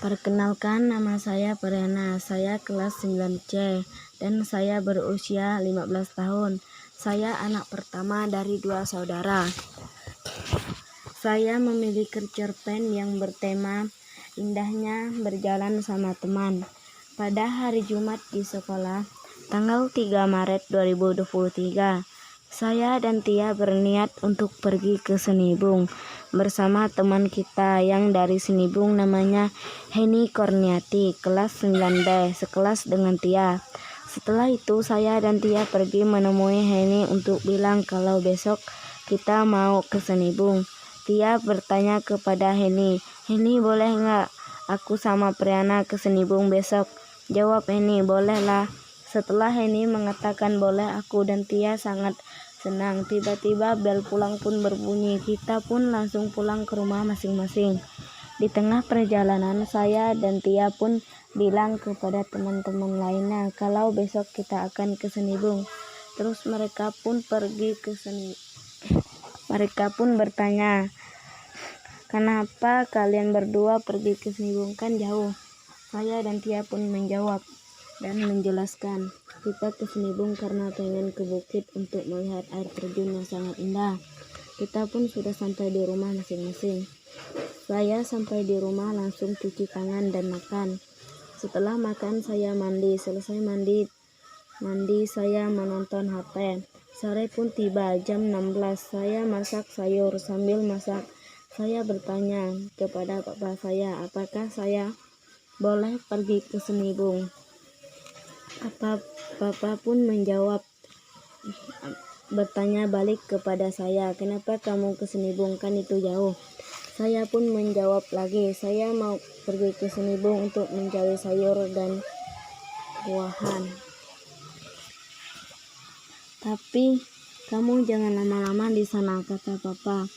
Perkenalkan, nama saya Periana. Saya kelas 9C dan saya berusia 15 tahun. Saya anak pertama dari 2 saudara. Saya memiliki cerpen yang bertema Indahnya Berjalan Sama Teman. Pada hari Jumat di sekolah, tanggal 3 Maret 2023, saya dan Tia berniat untuk pergi ke Senibung bersama teman kita yang dari Senibung, namanya Heni Korniati, kelas 9B, sekelas dengan Tia. Setelah itu saya dan Tia pergi menemui Heni untuk bilang kalau besok kita mau ke Senibung. Tia bertanya kepada Heni, "Heni, boleh nggak aku sama Priana ke Senibung besok?" Jawab Heni, "Boleh lah." Setelah Heni mengatakan boleh, aku dan Tia sangat senang. Tiba-tiba bel pulang pun berbunyi. Kita pun langsung pulang ke rumah masing-masing. Di tengah perjalanan, saya dan Tia pun bilang kepada teman-teman lainnya kalau besok kita akan ke Senibung. Terus mereka pun bertanya, "Kenapa kalian berdua pergi ke Senibung, kan jauh?" Saya dan Tia pun menjawab dan menjelaskan, kita ke Senibung karena pengen ke bukit untuk melihat air terjun yang sangat indah. Kita pun sudah sampai di rumah masing-masing. Saya sampai di rumah langsung cuci tangan dan makan. Setelah makan saya mandi. Selesai mandi saya menonton HP. Sore pun tiba, jam 16. Saya masak sayur. Sambil masak, saya bertanya kepada papa saya, apakah saya boleh pergi ke Senibung. Papa pun bertanya balik kepada saya, "Kenapa kamu ke Senibung, kan itu jauh?" Saya pun menjawab lagi, "Saya mau pergi ke Senibung untuk mencari sayur dan buahan. Tapi kamu jangan lama-lama di sana," kata papa.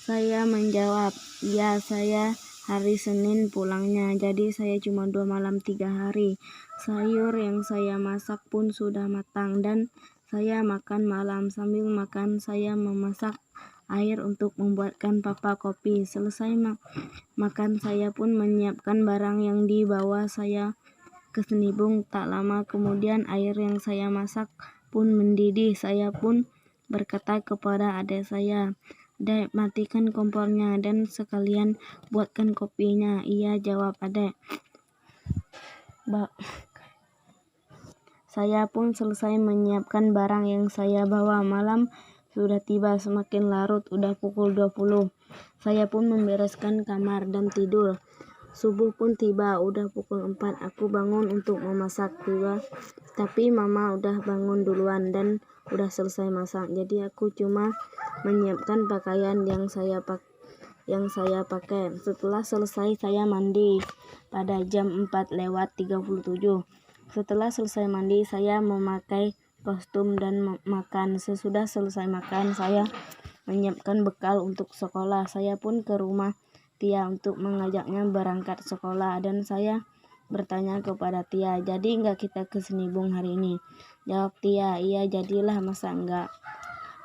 Saya menjawab, "Ya, saya hari Senin pulangnya, jadi saya cuma 2 malam 3 hari. Sayur yang saya masak pun sudah matang dan saya makan malam. Sambil makan saya memasak air untuk membuatkan papa kopi. Selesai makan saya pun menyiapkan barang yang dibawa saya ke Senibung. Tak lama kemudian air yang saya masak pun mendidih. Saya pun berkata kepada adik saya, 'Dek, matikan kompornya dan sekalian buatkan kopinya.' 'Iya,' jawab adik. Saya pun selesai menyiapkan barang yang saya bawa. Malam sudah tiba, semakin larut, udah pukul 20. Saya pun membereskan kamar dan tidur. Subuh pun tiba, udah pukul 4. Aku bangun untuk memasak juga, tapi mama udah bangun duluan dan udah selesai masak. Jadi aku cuma menyiapkan pakaian yang saya pakai. Setelah selesai saya mandi pada jam 4:37. Setelah selesai mandi saya memakai kostum dan makan. Sesudah selesai makan saya menyiapkan bekal untuk sekolah. Saya pun ke rumah Tia untuk mengajaknya berangkat sekolah dan saya bertanya kepada Tia, "Jadi enggak kita ke Senibung hari ini?" Jawab Tia, "Iya, jadilah, masa enggak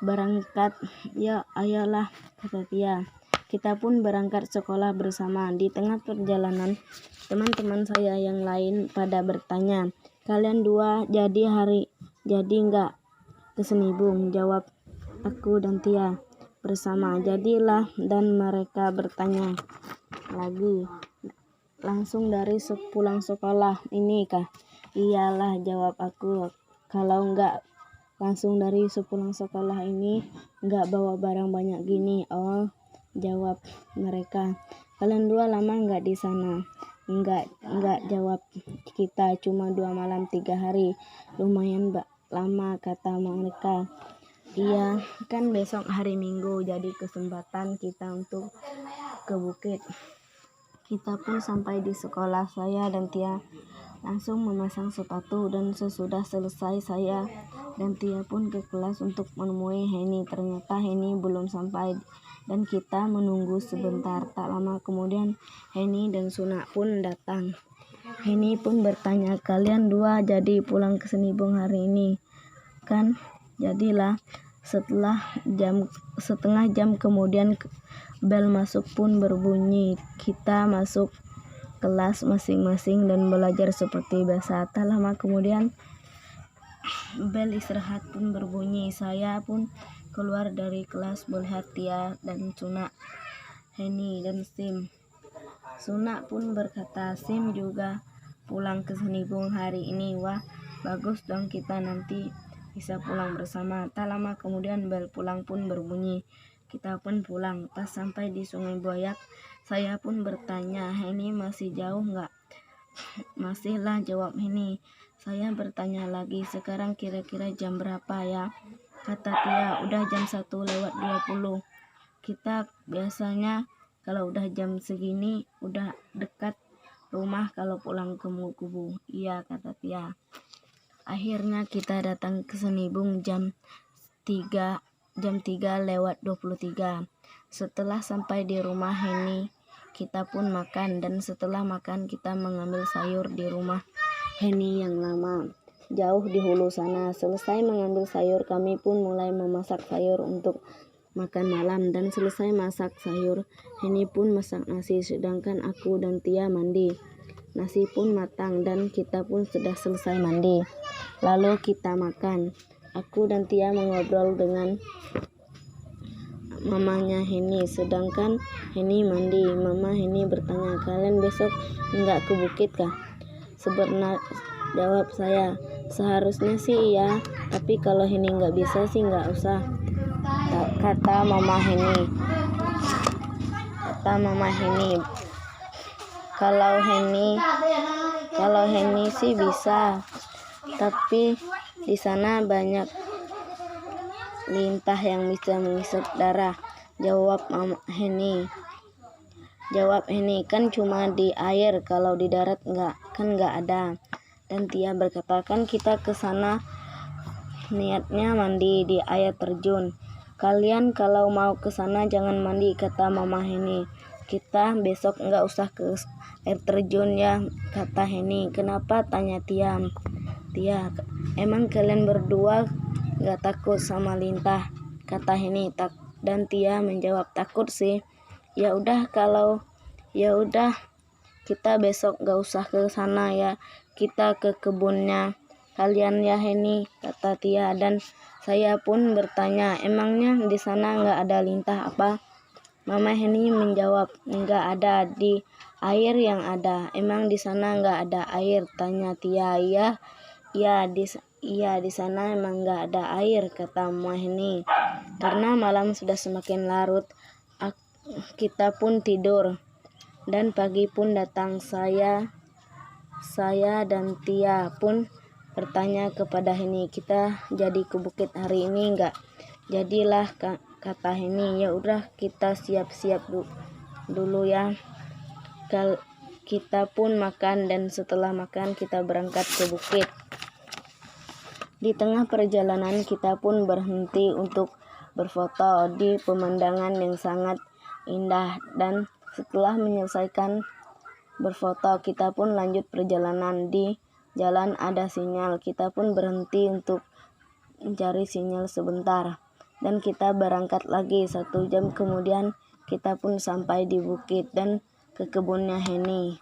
berangkat?" "Ya, ayolah," kata Tia. Kita pun berangkat sekolah bersama. Di tengah perjalanan, teman-teman saya yang lain pada bertanya, "Kalian dua jadi enggak ke Senibung?" Jawab aku dan Tia bersama, "Jadilah," dan mereka bertanya lagi, "Langsung dari pulang sekolah ini kah?" "Iyalah," jawab aku. "Kalau enggak langsung dari sepulang sekolah ini, enggak bawa barang banyak gini." "Oh," jawab mereka. "Kalian dua lama enggak di sana?" Enggak, jawab kita, "Cuma 2 malam 3 hari. Lumayan lama," kata mereka. "Iya, kan besok hari Minggu, jadi kesempatan kita untuk ke bukit." Kita pun sampai di sekolah. Saya dan Tia langsung memasang sepatu dan sesudah selesai saya dan Tia pun ke kelas untuk menemui Heni. Ternyata Heni belum sampai dan kita menunggu sebentar. Tak lama kemudian Heni dan Suna pun datang. Heni pun bertanya, "Kalian dua jadi pulang ke Senibung hari ini, kan?" "Jadilah." Setengah jam kemudian bel masuk pun berbunyi. Kita masuk kelas masing-masing dan belajar seperti biasa. Tak lama kemudian bel istirahat pun berbunyi. Saya pun keluar dari kelas melihat Tia dan Suna, Heni dan Sim. Suna pun berkata, "Sim juga pulang ke Senibung hari ini. Wah, bagus dong, kita nanti bisa pulang bersama." Tak lama kemudian bel pulang pun berbunyi. Kita pun pulang. Pas sampai di Sungai Buayak, saya pun bertanya, "Heni masih jauh nggak?" "Masih lah," jawab Heni. Saya bertanya lagi, "Sekarang kira-kira jam berapa ya?" Kata Tia, "Udah jam 1:20. Kita biasanya kalau udah jam segini udah dekat rumah kalau pulang ke Mugubu." "Iya," kata Tia. Akhirnya kita datang ke Senibung jam 3:23. Setelah sampai di rumah Heni, kita pun makan, dan setelah makan kita mengambil sayur di rumah Heni yang lama, jauh di hulu sana. Selesai mengambil sayur, kami pun mulai memasak sayur untuk makan malam, dan selesai masak sayur, Heni pun masak nasi, sedangkan aku dan Tia mandi. Nasi pun matang dan kita pun sudah selesai mandi. Lalu kita makan. Aku dan Tia mengobrol dengan mamanya Heni, sedangkan Heni mandi. Mama Heni bertanya, "Kalian besok enggak ke bukit kah?" "Sebenarnya," jawab saya, "seharusnya sih iya, tapi kalau Heni enggak bisa sih enggak usah," kata Mama Heni. Kalau Heni sih bisa, tapi di sana banyak lintah yang bisa menghisap darah, jawab Heni. "Kan cuma di air, kalau di darat enggak ada." Dan Tia berkata, "Kan kita ke sana niatnya mandi di air terjun." "Kalian kalau mau ke sana jangan mandi," kata Mama Heni. "Kita besok enggak usah ke air terjun ya," kata Heni. "Kenapa?" tanya Tia. "Emang kalian berdua enggak takut sama lintah?" kata Heni. Dan Tia menjawab, "Takut sih." Ya udah kita besok enggak usah ke sana ya, kita ke kebunnya kalian ya Heni, kata Tia. Dan saya pun bertanya, "Emangnya di sana enggak ada lintah apa?" Mama Heni menjawab, "Enggak ada, di air yang ada." "Emang di sana enggak ada air?" tanya Tia. Iya, di sana emang enggak ada air," kata Mama Heni. Karena malam sudah semakin larut, kita pun tidur. Dan pagi pun datang. Saya dan Tia pun bertanya kepada Heni, "Kita jadi ke bukit hari ini enggak?" "Jadilah," kata Heni. "Ya udah, kita siap-siap dulu ya." Kita pun makan, dan setelah makan kita berangkat ke bukit. Di tengah perjalanan kita pun berhenti untuk berfoto di pemandangan yang sangat indah, dan setelah menyelesaikan berfoto kita pun lanjut perjalanan. Di jalan ada sinyal, kita pun berhenti untuk mencari sinyal sebentar, dan kita berangkat lagi. 1 jam kemudian kita pun sampai di bukit dan ke kebunnya Heni,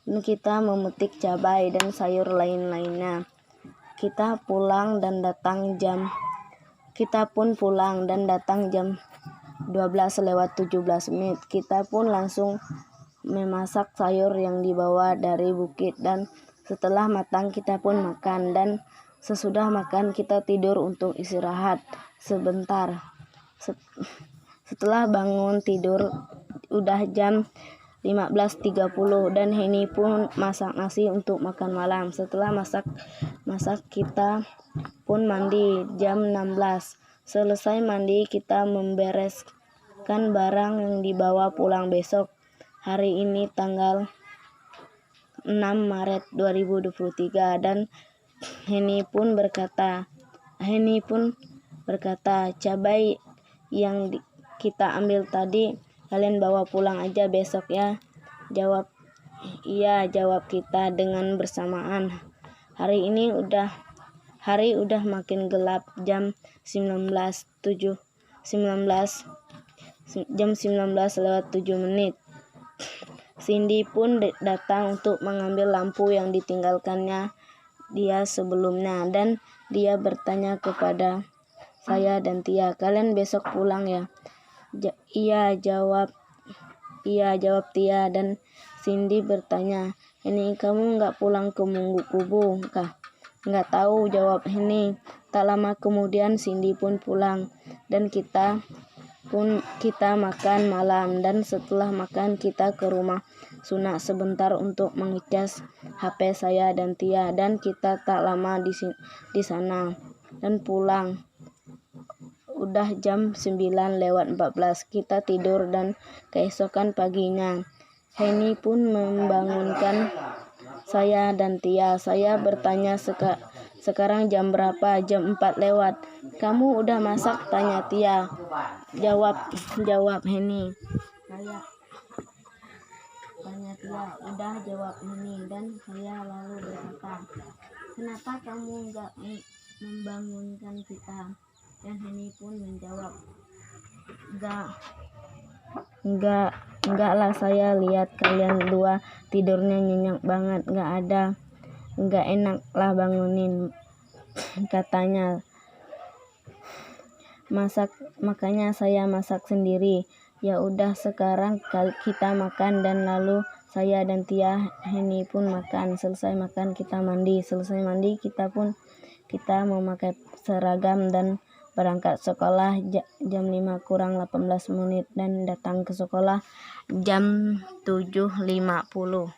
dan kita memetik cabai dan sayur lain-lainnya. Kita pun pulang dan datang jam 12:17. Kita pun langsung memasak sayur yang dibawa dari bukit, dan setelah matang kita pun makan, dan sesudah makan kita tidur untuk istirahat sebentar. Setelah bangun tidur udah jam 15:30, dan Heni pun masak nasi untuk makan malam. Setelah masak kita pun mandi jam 16. Selesai mandi kita membereskan barang yang dibawa pulang besok. Hari ini tanggal 6 Maret 2023, dan Heni pun berkata, "Cabai yang kita ambil tadi kalian bawa pulang aja besok ya." "Iya," jawab kita dengan bersamaan. Hari udah makin gelap. Jam 19:07. Cindy pun datang untuk mengambil lampu yang ditinggalkannya dia sebelumnya, dan dia bertanya kepada saya dan Tia, "Kalian besok pulang ya?" Iya jawab Tia, dan Cindy bertanya, "Ini kamu nggak pulang ke Munggu Kubu kah?" "Nggak tahu," jawab Henny. Tak lama kemudian Cindy pun pulang, dan kita makan malam, dan setelah makan kita ke rumah Sunak sebentar untuk mengecas HP saya dan Tia, dan kita tak lama di sana dan pulang. Udah jam 9:14 kita tidur, dan keesokan paginya Henny pun membangunkan saya dan Tia. Saya bertanya, sekarang jam berapa?" "Jam 4 lewat." "Kamu udah masak?" tanya Tia. Jawab Henny. Saya tanya Tia. "Udah," jawab Henny, dan saya lalu berkata, "Kenapa kamu nggak membangunkan kita?" Dan Henny pun menjawab, Enggak lah, saya lihat kalian dua tidurnya nyenyak banget, nggak enak lah bangunin," katanya. Makanya saya masak sendiri." "Ya udah, sekarang kita makan." Dan lalu saya dan Tia Henny pun makan. Selesai makan kita mandi. Selesai mandi kita memakai seragam dan berangkat sekolah jam 5:18 dan datang ke sekolah jam 7:50.